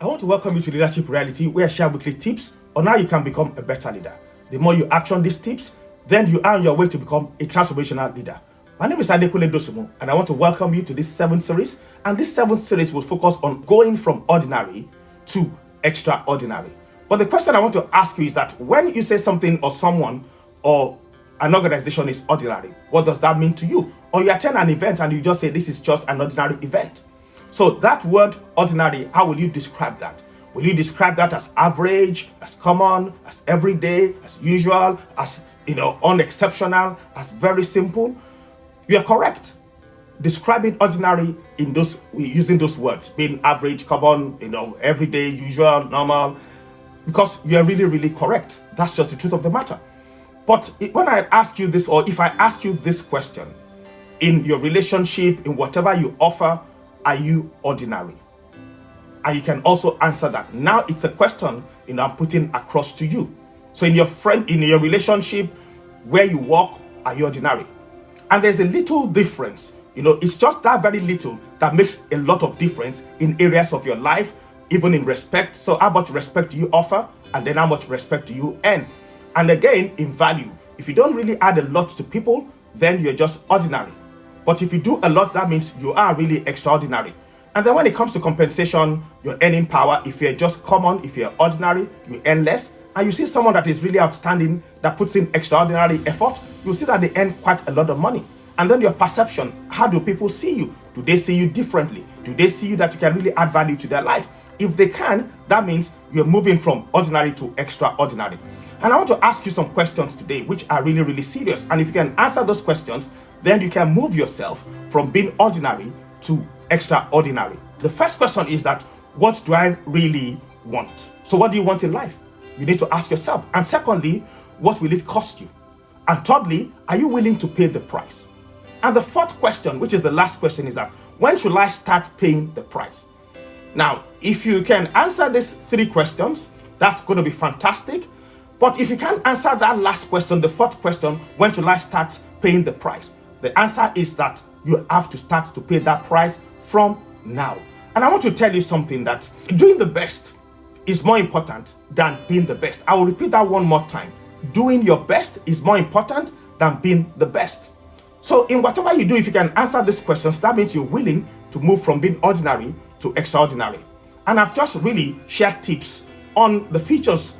I want to welcome you to Leadership Reality, where I share weekly tips on how you can become a better leader. The more you action these tips, then you are on your way to become a transformational leader. My name is Adekunle Dosunmu, and I want to welcome you to this 7th series. And this 7th series will focus on going from ordinary to extraordinary. But the question I want to ask you is that when you say something or someone or an organization is ordinary, what does that mean to you? Or you attend an event and you just say this is just an ordinary event. So that word ordinary, how will you describe that? Will you describe that as average, as common, as everyday, as usual, as unexceptional, as very simple? You are correct. Describing ordinary in those using those words, being average, common, everyday, usual, normal, because you are really, really correct. That's just the truth of the matter. But when I ask you this, or if I ask you this question, in your relationship, in whatever you offer, are you ordinary? And you can also answer that. Now it's a question I'm putting across to you. So in your relationship, where you work, are you ordinary? And there's a little difference. It's just that very little that makes a lot of difference in areas of your life, even in respect. So how much respect do you offer? And then how much respect do you earn? And again, in value, if you don't really add a lot to people, then you're just ordinary. But if you do a lot, that means you are really extraordinary. And then when it comes to compensation, your earning power, if you're just common, if you're ordinary, you earn less. And you see someone that is really outstanding, that puts in extraordinary effort, you'll see that they earn quite a lot of money. And then your perception, how do people see you? Do they see you differently? Do they see you that you can really add value to their life? If they can, that means you're moving from ordinary to extraordinary. And I want to ask you some questions today, which are really, really serious. And if you can answer those questions, then you can move yourself from being ordinary to extraordinary. The first question is that, what do I really want? So what do you want in life? You need to ask yourself. And secondly, what will it cost you? And thirdly, are you willing to pay the price? And the fourth question, which is the last question, is that, when should I start paying the price? Now, if you can answer these 3 questions, that's going to be fantastic. But if you can't answer that last question, the fourth question, when should I start paying the price? The answer is that you have to start to pay that price from now. And I want to tell you something, that doing the best is more important than being the best. I will repeat that one more time. Doing your best is more important than being the best. So in whatever you do, if you can answer these questions, that means you're willing to move from being ordinary to extraordinary. And I've just really shared tips on the features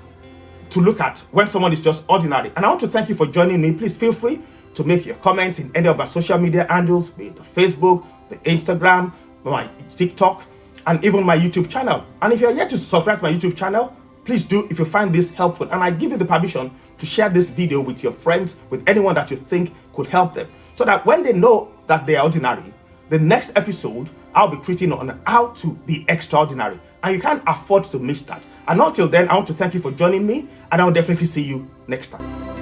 to look at when someone is just ordinary. And I want to thank you for joining me. Please feel free to make your comments in any of our social media handles, be it the Facebook, the Instagram, my TikTok, and even my YouTube channel. And if you're yet to subscribe to my YouTube channel, please do if you find this helpful. And I give you the permission to share this video with your friends, with anyone that you think could help them, so that when they know that they are ordinary, the next episode I'll be treating on how to be extraordinary. And you can't afford to miss that. And until then, I want to thank you for joining me, and I will definitely see you next time.